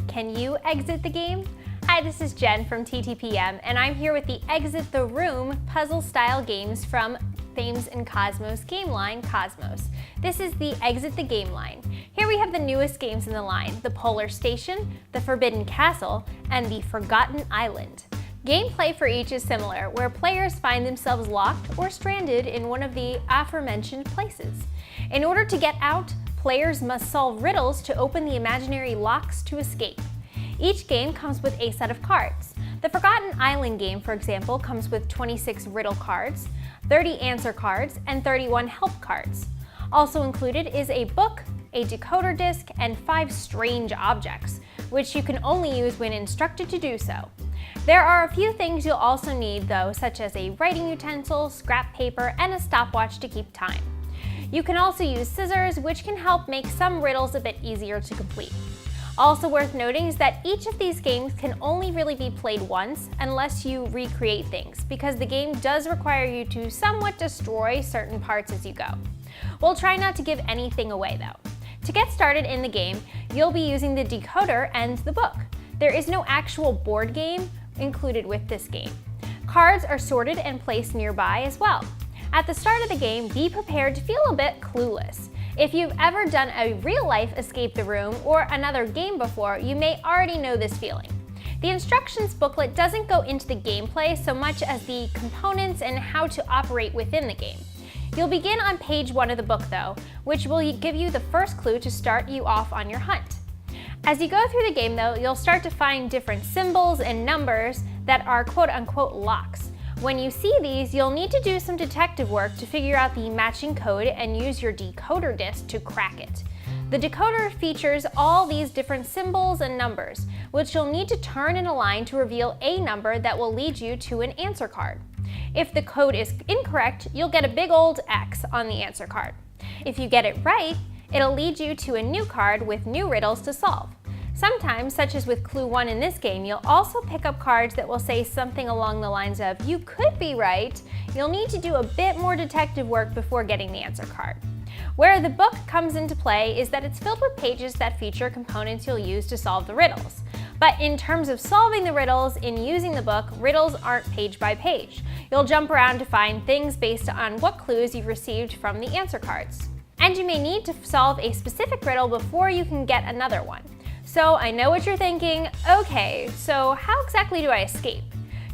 Can you exit the game? Hi, this is Jen from TTPM, and I'm here with the Exit the Room puzzle-style games from Thames Kosmos game line, Kosmos. This is the Exit the Game line. Here we have the newest games in the line, the Polar Station, the Forbidden Castle, and the Forgotten Island. Gameplay for each is similar, where players find themselves locked or stranded in one of the aforementioned places. In order to get out, players must solve riddles to open the imaginary locks to escape. Each game comes with a set of cards. The Forgotten Island game, for example, comes with 26 riddle cards, 30 answer cards, and 31 help cards. Also included is a book, a decoder disc, and 5 strange objects, which you can only use when instructed to do so. There are a few things you'll also need though, such as a writing utensil, scrap paper, and a stopwatch to keep time. You can also use scissors, which can help make some riddles a bit easier to complete. Also worth noting is that each of these games can only really be played once unless you recreate things, because the game does require you to somewhat destroy certain parts as you go. We'll try not to give anything away though. To get started in the game, you'll be using the decoder and the book. There is no actual board game included with this game. Cards are sorted and placed nearby as well. At the start of the game, be prepared to feel a bit clueless. If you've ever done a real-life escape the room or another game before, you may already know this feeling. The instructions booklet doesn't go into the gameplay so much as the components and how to operate within the game. You'll begin on page 1 of the book though, which will give you the first clue to start you off on your hunt. As you go through the game though, you'll start to find different symbols and numbers that are quote-unquote locks. When you see these, you'll need to do some detective work to figure out the matching code and use your decoder disc to crack it. The decoder features all these different symbols and numbers, which you'll need to turn in a line to reveal a number that will lead you to an answer card. If the code is incorrect, you'll get a big old X on the answer card. If you get it right, it'll lead you to a new card with new riddles to solve. Sometimes, such as with Clue 1 in this game, you'll also pick up cards that will say something along the lines of, "You could be right." You'll need to do a bit more detective work before getting the answer card. Where the book comes into play is that it's filled with pages that feature components you'll use to solve the riddles. But in terms of solving the riddles in using the book, riddles aren't page by page. You'll jump around to find things based on what clues you've received from the answer cards. And you may need to solve a specific riddle before you can get another one. So I know what you're thinking, okay, so how exactly do I escape?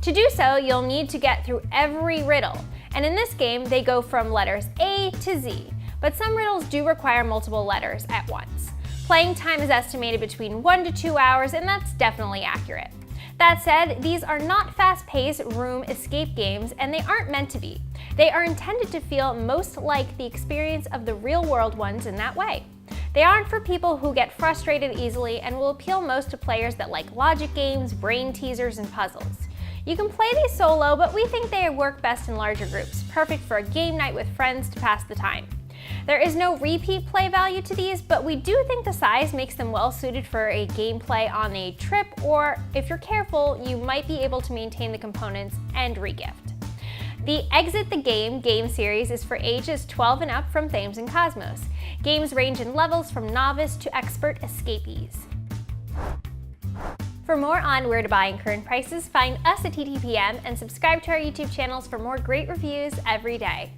To do so, you'll need to get through every riddle. And in this game, they go from letters A to Z. But some riddles do require multiple letters at once. Playing time is estimated between 1 to 2 hours, and that's definitely accurate. That said, these are not fast-paced room escape games, and they aren't meant to be. They are intended to feel most like the experience of the real-world ones in that way. They aren't for people who get frustrated easily and will appeal most to players that like logic games, brain teasers, and puzzles. You can play these solo, but we think they work best in larger groups, perfect for a game night with friends to pass the time. There is no repeat play value to these, but we do think the size makes them well suited for a gameplay on a trip, or if you're careful, you might be able to maintain the components and regift. The Exit the Game series is for ages 12 and up from Thames Kosmos. Games range in levels from novice to expert escapees. For more on where to buy and current prices, find us at TTPM and subscribe to our YouTube channels for more great reviews every day.